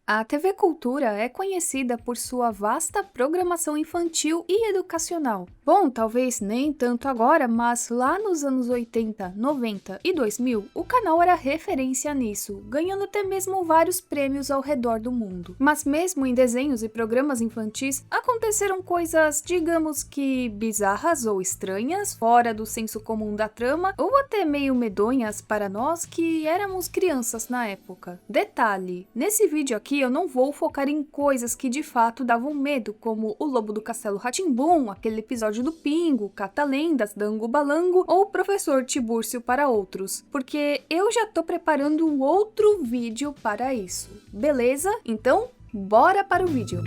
A TV Cultura é conhecida por sua vasta programação infantil e educacional. Bom, talvez nem tanto agora, mas lá nos anos 80, 90 e 2000, o canal era referência nisso, ganhando até mesmo vários prêmios ao redor do mundo. Mas mesmo em desenhos e programas infantis, aconteceram coisas, digamos que bizarras ou estranhas, fora do senso comum da trama, ou até meio medonhas para nós que éramos crianças na época. Detalhe, nesse vídeo aqui eu não vou focar em coisas que de fato davam medo, como o Lobo do Castelo Rá-Tim-Bum, aquele episódio do Pingo, Cata-Lendas, Dango Balango ou o Professor Tibúrcio para outros, porque eu já tô preparando outro vídeo para isso. Beleza? Então, bora para o vídeo!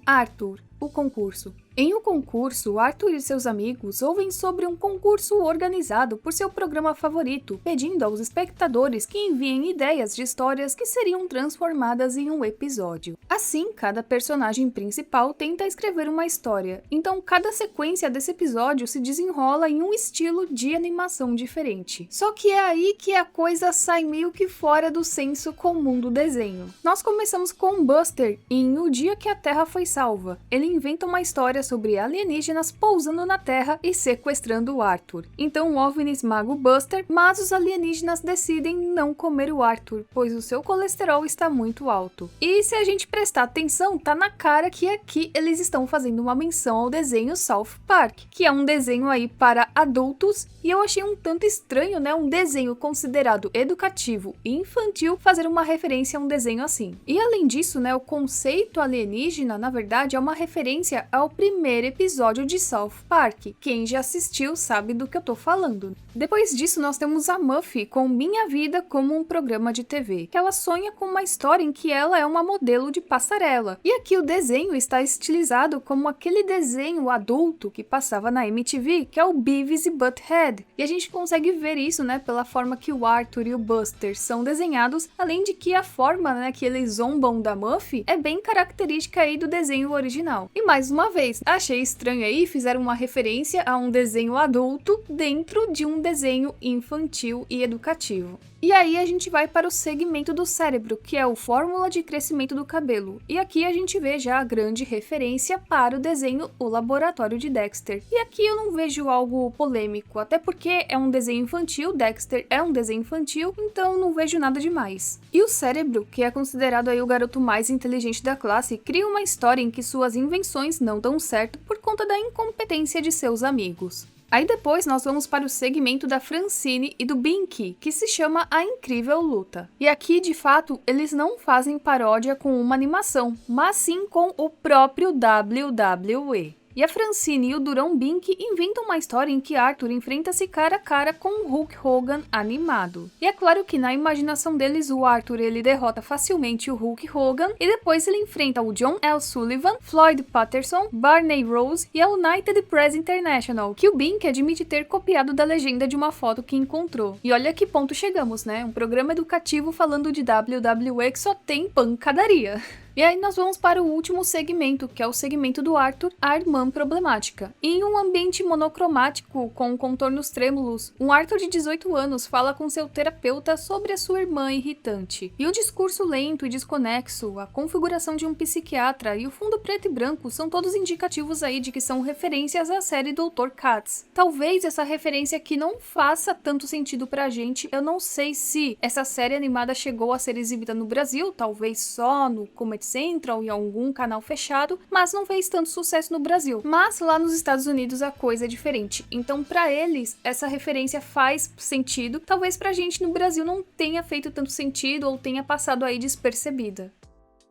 Arthur, o concurso. Em um concurso, Arthur e seus amigos ouvem sobre um concurso organizado por seu programa favorito, pedindo aos espectadores que enviem ideias de histórias que seriam transformadas em um episódio. Assim, cada personagem principal tenta escrever uma história, então cada sequência desse episódio se desenrola em um estilo de animação diferente. Só que é aí que a coisa sai meio que fora do senso comum do desenho. Nós começamos com Buster em O Dia que a Terra Foi Salva. Ele inventa uma história sobre alienígenas pousando na Terra e sequestrando o Arthur. Então o OVNI esmaga o Buster, mas os alienígenas decidem não comer o Arthur, pois o seu colesterol está muito alto. E se a gente prestar atenção, tá na cara que aqui eles estão fazendo uma menção ao desenho South Park, que é um desenho aí para adultos, e eu achei um tanto estranho, né, um desenho considerado educativo e infantil fazer uma referência a um desenho assim. E além disso, né, o conceito alienígena, na verdade, é uma referência ao primeiro episódio de South Park. Quem já assistiu sabe do que eu tô falando. Depois disso, nós temos a Muffy com Minha Vida como um programa de TV, que ela sonha com uma história em que ela é uma modelo de passarela. E aqui o desenho está estilizado como aquele desenho adulto que passava na MTV, que é o Beavis e Butthead. E a gente consegue ver isso, né, pela forma que o Arthur e o Buster são desenhados, além de que a forma, né, que eles zombam da Muffy é bem característica aí do desenho original. E mais uma vez, achei estranho aí, fizeram uma referência a um desenho adulto dentro de um desenho infantil e educativo. E aí a gente vai para o segmento do cérebro, que é o Fórmula de Crescimento do Cabelo. E aqui a gente vê já a grande referência para o desenho O Laboratório de Dexter. E aqui eu não vejo algo polêmico, até porque é um desenho infantil, Dexter é um desenho infantil, então não vejo nada demais. E o cérebro, que é considerado aí o garoto mais inteligente da classe, cria uma história em que suas invenções não dão certo por conta da incompetência de seus amigos. Aí depois nós vamos para o segmento da Francine e do Binky, que se chama A Incrível Luta. E aqui, de fato, eles não fazem paródia com uma animação, mas sim com o próprio WWE. E a Francine e o Durão Binky inventam uma história em que Arthur enfrenta-se cara a cara com o Hulk Hogan animado. E é claro que na imaginação deles o Arthur ele derrota facilmente o Hulk Hogan e depois ele enfrenta o John L. Sullivan, Floyd Patterson, Barney Rose e a United Press International, que o Binky admite ter copiado da legenda de uma foto que encontrou. E olha que ponto chegamos, né? Um programa educativo falando de WWE que só tem pancadaria. E aí nós vamos para o último segmento, que é o segmento do Arthur, a irmã problemática. E em um ambiente monocromático, com contornos trêmulos, um Arthur de 18 anos fala com seu terapeuta sobre a sua irmã irritante. E o discurso lento e desconexo, a configuração de um psiquiatra e o fundo preto e branco são todos indicativos aí de que são referências à série Dr. Katz. Talvez essa referência aqui não faça tanto sentido pra gente, eu não sei se essa série animada chegou a ser exibida no Brasil, talvez só no Comedy Central e algum canal fechado, mas não fez tanto sucesso no Brasil. Mas lá nos Estados Unidos a coisa é diferente. Então, pra eles, essa referência faz sentido. Talvez pra gente no Brasil não tenha feito tanto sentido ou tenha passado aí despercebida.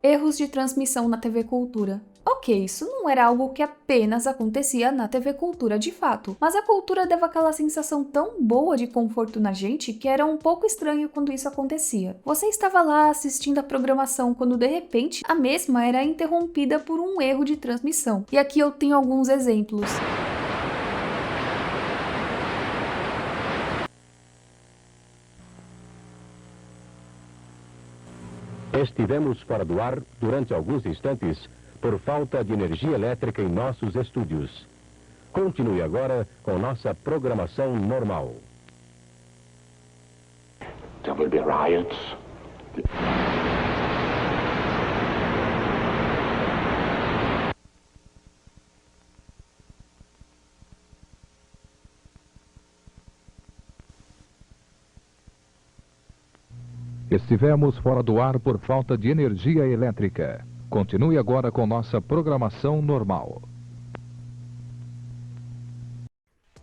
Erros de transmissão na TV Cultura. Ok, isso não era algo que apenas acontecia na TV Cultura de fato, mas a Cultura dava aquela sensação tão boa de conforto na gente que era um pouco estranho quando isso acontecia. Você estava lá assistindo a programação quando de repente a mesma era interrompida por um erro de transmissão. E aqui eu tenho alguns exemplos. Estivemos fora do ar durante alguns instantes por falta de energia elétrica em nossos estúdios. Continue agora com nossa programação normal. will be riots. Estivemos fora do ar por falta de energia elétrica. Continue agora com nossa programação normal.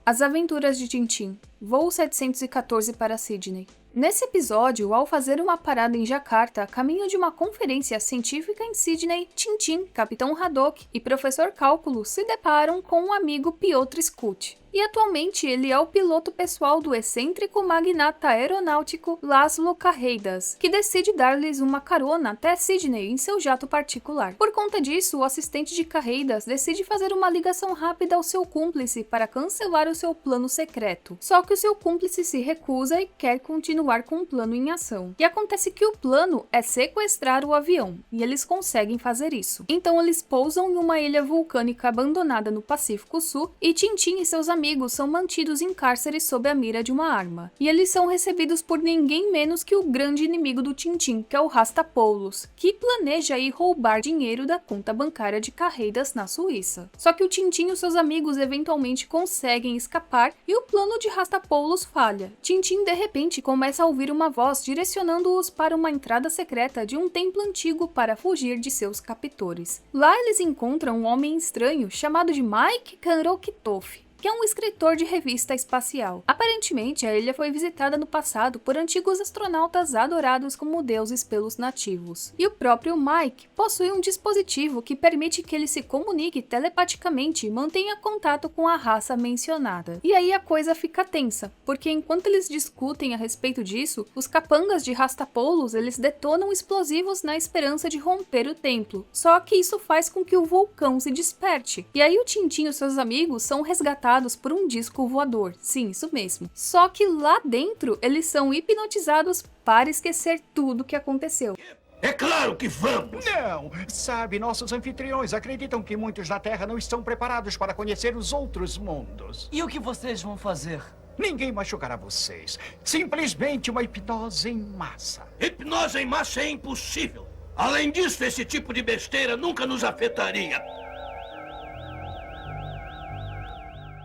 As Aventuras de Tintin, voo 714 para Sydney. Nesse episódio, ao fazer uma parada em Jakarta, a caminho de uma conferência científica em Sydney, Tintin, Capitão Haddock e Professor Cálculo se deparam com o amigo Piotr Scout. E atualmente ele é o piloto pessoal do excêntrico magnata aeronáutico Laszlo Carreidas, que decide dar-lhes uma carona até Sydney em seu jato particular. Por conta disso, o assistente de Carreidas decide fazer uma ligação rápida ao seu cúmplice para cancelar o seu plano secreto. Só que o seu cúmplice se recusa e quer continuar com o plano em ação. E acontece que o plano é sequestrar o avião, e eles conseguem fazer isso. Então eles pousam em uma ilha vulcânica abandonada no Pacífico Sul, e Tintin e seus amigos são mantidos em cárcere sob a mira de uma arma. E eles são recebidos por ninguém menos que o grande inimigo do Tintin, que é o Rastapoulos, que planeja ir roubar dinheiro da conta bancária de Carreidas na Suíça. Só que o Tintin e os seus amigos eventualmente conseguem escapar e o plano de Rastapoulos falha. Tintin de repente começa a ouvir uma voz direcionando-os para uma entrada secreta de um templo antigo para fugir de seus captores. Lá eles encontram um homem estranho chamado de Mike Kanrokitoff, que é um escritor de revista espacial. Aparentemente, a ilha foi visitada no passado por antigos astronautas adorados como deuses pelos nativos. E o próprio Mike possui um dispositivo que permite que ele se comunique telepaticamente e mantenha contato com a raça mencionada. E aí a coisa fica tensa, porque enquanto eles discutem a respeito disso, os capangas de Rastapoulos eles detonam explosivos na esperança de romper o templo. Só que isso faz com que o vulcão se desperte. E aí o Tintin e os seus amigos são resgatados por um disco voador. Sim, isso mesmo. Só que lá dentro, eles são hipnotizados para esquecer tudo o que aconteceu. É claro que vamos! Não! Sabe, nossos anfitriões acreditam que muitos na Terra não estão preparados para conhecer os outros mundos. E o que vocês vão fazer? Ninguém machucará vocês. Simplesmente uma hipnose em massa. Hipnose em massa é impossível. Além disso, esse tipo de besteira nunca nos afetaria.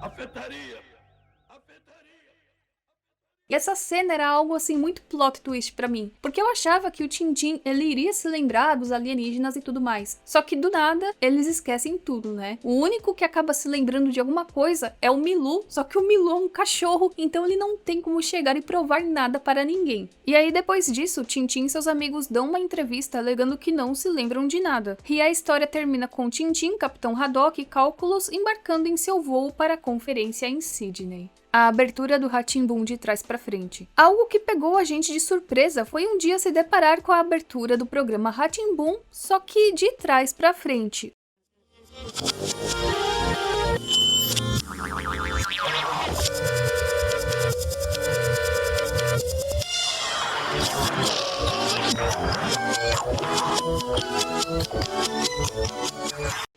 Afetaria. E essa cena era algo assim muito plot twist pra mim, porque eu achava que o Tintin ele iria se lembrar dos alienígenas e tudo mais. Só que do nada eles esquecem tudo, né? O único que acaba se lembrando de alguma coisa é o Milu, só que o Milu é um cachorro, então ele não tem como chegar e provar nada para ninguém. E aí depois disso, Tintin e seus amigos dão uma entrevista alegando que não se lembram de nada. E a história termina com Tintin, Capitão Haddock e Cálculos embarcando em seu voo para a conferência em Sydney. A abertura do Rá-Tim-Bum de trás pra frente. Algo que pegou a gente de surpresa foi um dia se deparar com a abertura do programa Rá-Tim-Bum, só que de trás pra frente.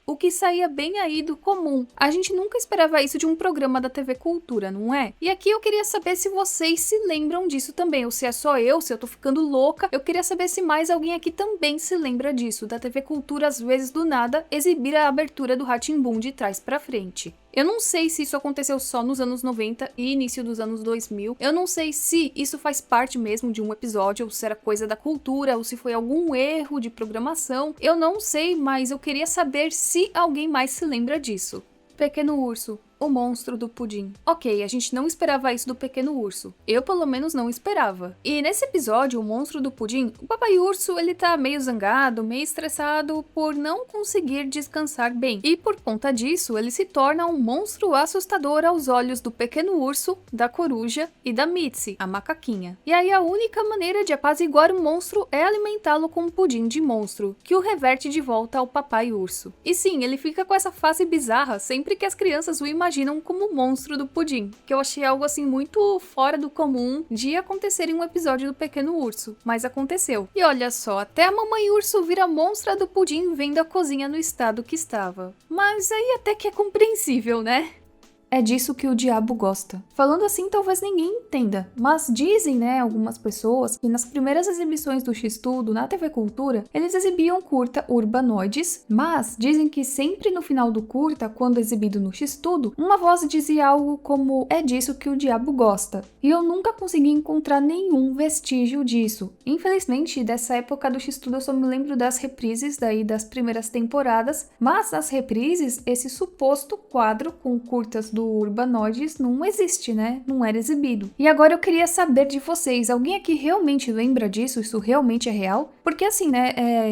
O que saía bem aí do comum. A gente nunca esperava isso de um programa da TV Cultura, não é? E aqui eu queria saber se vocês se lembram disso também, ou se é só eu, se eu tô ficando louca. Eu queria saber se mais alguém aqui também se lembra disso, da TV Cultura às vezes do nada exibir a abertura do Rá-Tim-Bum de trás pra frente. Eu não sei se isso aconteceu só nos anos 90 e início dos anos 2000. Eu não sei se isso faz parte mesmo de um episódio, ou se era coisa da cultura, ou se foi algum erro de programação. Eu não sei, mas eu queria saber se alguém mais se lembra disso. Pequeno Urso, o monstro do pudim. Ok, a gente não esperava isso do Pequeno Urso. Eu, pelo menos, não esperava. E nesse episódio, o monstro do pudim, o Papai Urso, ele tá meio zangado, meio estressado por não conseguir descansar bem. E por conta disso, ele se torna um monstro assustador aos olhos do Pequeno Urso, da Coruja e da Mitzi, a macaquinha. E aí a única maneira de apaziguar o monstro é alimentá-lo com um pudim de monstro, que o reverte de volta ao Papai Urso. E sim, ele fica com essa face bizarra sempre que as crianças o imaginam como o monstro do pudim, que eu achei algo assim muito fora do comum de acontecer em um episódio do Pequeno Urso, mas aconteceu. E olha só, até a Mamãe Urso vira monstra do pudim vendo a cozinha no estado que estava. Mas aí até que é compreensível, né? É disso que o diabo gosta. Falando assim, talvez ninguém entenda, mas dizem, algumas pessoas que nas primeiras exibições do X-Tudo na TV Cultura, eles exibiam curta Urbanoides, mas dizem que sempre no final do curta, quando exibido no X-Tudo, uma voz dizia algo como "é disso que o diabo gosta". E eu nunca consegui encontrar nenhum vestígio disso. Infelizmente, dessa época do X-Tudo eu só me lembro das reprises daí das primeiras temporadas, mas nas reprises, esse suposto quadro com curtas do Urbanoides não existe, não era exibido. E agora eu queria saber de vocês, alguém aqui realmente lembra disso? Isso realmente é real? Porque assim,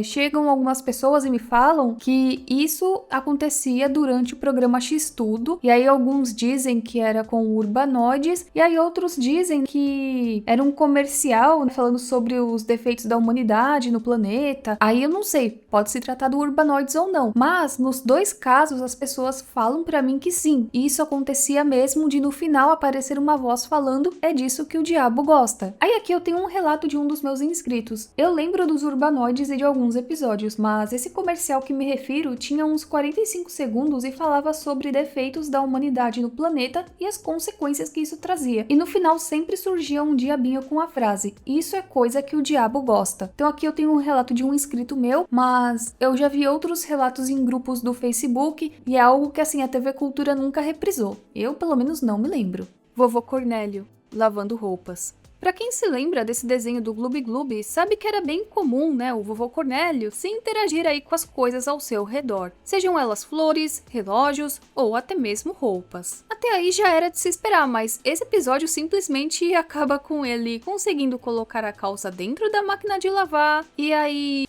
chegam algumas pessoas e me falam que isso acontecia durante o programa X-Tudo, e aí alguns dizem que era com o Urbanoides, e aí outros dizem que era um comercial, falando sobre os defeitos da humanidade no planeta. Aí eu não sei, pode se tratar do Urbanoides ou não, mas nos dois casos as pessoas falam pra mim que sim, isso acontecia mesmo de no final aparecer uma voz falando "é disso que o diabo gosta". Aí aqui eu tenho um relato de um dos meus inscritos. Eu lembro dos Urbanoides e de alguns episódios, mas esse comercial que me refiro tinha uns 45 segundos e falava sobre defeitos da humanidade no planeta e as consequências que isso trazia. E no final sempre surgia um diabinho com a frase "isso é coisa que o diabo gosta". Então aqui eu tenho um relato de um inscrito meu, mas eu já vi outros relatos em grupos do Facebook e é algo que assim a TV Cultura nunca reprisou. Eu, pelo menos, não me lembro. Vovô Cornélio, lavando roupas. Pra quem se lembra desse desenho do Gloob Gloob, sabe que era bem comum, o vovô Cornélio se interagir aí com as coisas ao seu redor. Sejam elas flores, relógios ou até mesmo roupas. Até aí já era de se esperar, mas esse episódio simplesmente acaba com ele conseguindo colocar a calça dentro da máquina de lavar e aí...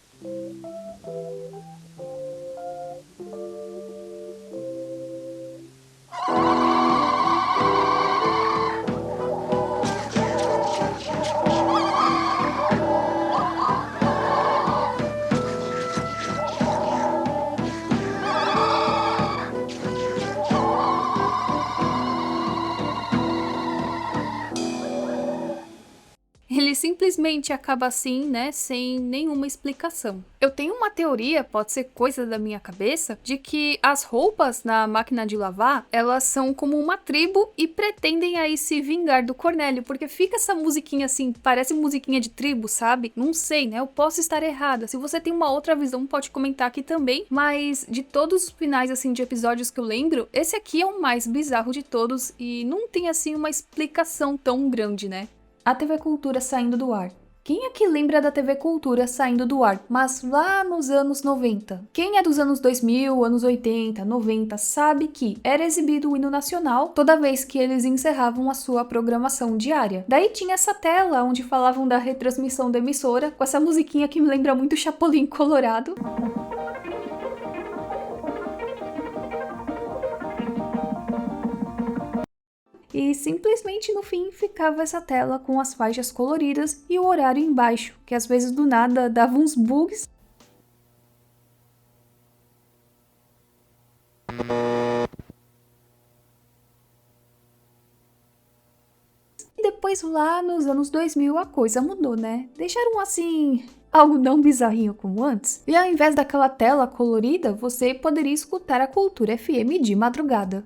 Ele simplesmente acaba assim, sem nenhuma explicação. Eu tenho uma teoria, pode ser coisa da minha cabeça, de que as roupas na máquina de lavar, elas são como uma tribo e pretendem aí se vingar do Cornélio, porque fica essa musiquinha assim, parece musiquinha de tribo, sabe? Não sei, eu posso estar errada. Se você tem uma outra visão, pode comentar aqui também, mas de todos os finais assim de episódios que eu lembro, esse aqui é o mais bizarro de todos e não tem assim uma explicação tão grande, A TV Cultura saindo do ar. Quem aqui lembra da TV Cultura saindo do ar, mas lá nos anos 90? Quem é dos anos 2000, anos 80, 90, sabe que era exibido o hino nacional toda vez que eles encerravam a sua programação diária. Daí tinha essa tela onde falavam da retransmissão da emissora, com essa musiquinha que me lembra muito Chapolin Colorado. E simplesmente no fim ficava essa tela com as faixas coloridas e o horário embaixo, que às vezes do nada dava uns bugs. E depois lá nos anos 2000 a coisa mudou, Deixaram assim... algo não bizarrinho como antes. E ao invés daquela tela colorida, você poderia escutar a Cultura FM de madrugada.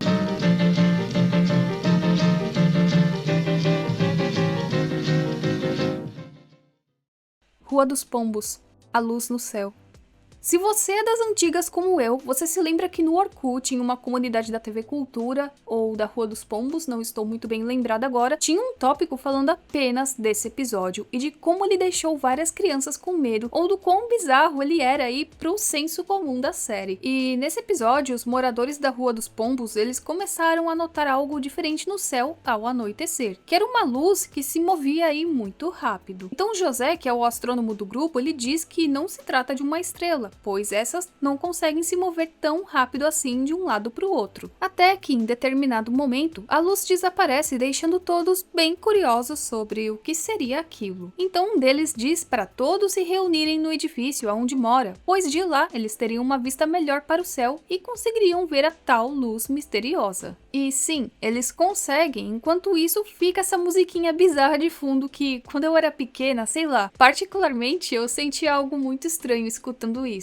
Rua dos Pombos, a luz no céu. Se você é das antigas como eu, você se lembra que no Orkut, em uma comunidade da TV Cultura, ou da Rua dos Pombos, não estou muito bem lembrada agora, tinha um tópico falando apenas desse episódio e de como ele deixou várias crianças com medo, ou do quão bizarro ele era aí pro senso comum da série. E nesse episódio, os moradores da Rua dos Pombos, eles começaram a notar algo diferente no céu ao anoitecer, que era uma luz que se movia aí muito rápido. Então José, que é o astrônomo do grupo, ele diz que não se trata de uma estrela, pois essas não conseguem se mover tão rápido assim de um lado para o outro. Até que, em determinado momento, a luz desaparece, deixando todos bem curiosos sobre o que seria aquilo. Então um deles diz para todos se reunirem no edifício onde mora, pois de lá eles teriam uma vista melhor para o céu e conseguiriam ver a tal luz misteriosa. E sim, eles conseguem, enquanto isso fica essa musiquinha bizarra de fundo que, quando eu era pequena, sei lá, particularmente eu sentia algo muito estranho escutando isso.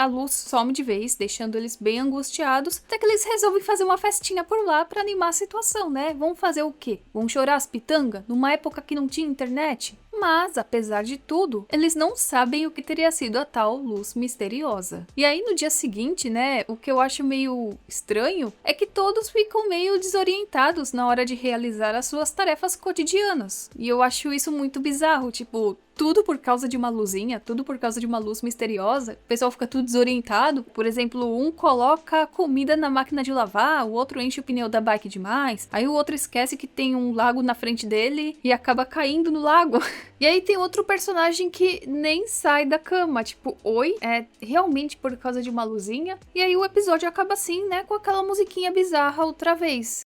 a luz some de vez, deixando eles bem angustiados, até que eles resolvem fazer uma festinha por lá pra animar a situação, né? Vão fazer o quê? Vão chorar as pitangas numa época que não tinha internet? Mas, apesar de tudo, eles não sabem o que teria sido a tal luz misteriosa. E aí, no dia seguinte, né, o que eu acho meio estranho é que todos ficam meio desorientados na hora de realizar as suas tarefas cotidianas. E eu acho isso muito bizarro, tipo, tudo por causa de uma luzinha, tudo por causa de uma luz misteriosa. O pessoal fica tudo desorientado. Por exemplo, um coloca comida na máquina de lavar, o outro enche o pneu da bike demais, aí o outro esquece que tem um lago na frente dele e acaba caindo no lago. E aí tem outro personagem que nem sai da cama, tipo, oi, é realmente por causa de uma luzinha? E aí o episódio acaba assim, né, com aquela musiquinha bizarra outra vez.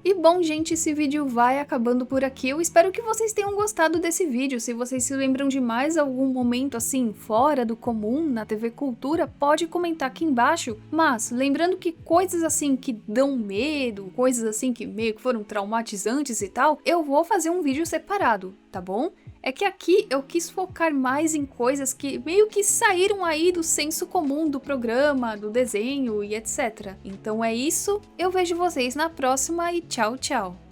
E bom, gente, esse vídeo vai acabando por aqui. Eu espero que vocês tenham gostado desse vídeo. Se vocês se lembram de mais algum momento assim, fora do comum, na TV Cultura, pode comentar aqui embaixo. Mas, lembrando que coisas assim que dão medo, coisas assim que meio que foram traumatizantes e tal, eu vou fazer um vídeo separado, tá bom? É que aqui eu quis focar mais em coisas que meio que saíram aí do senso comum do programa, do desenho e etc. Então é isso, eu vejo vocês na próxima e tchau, tchau!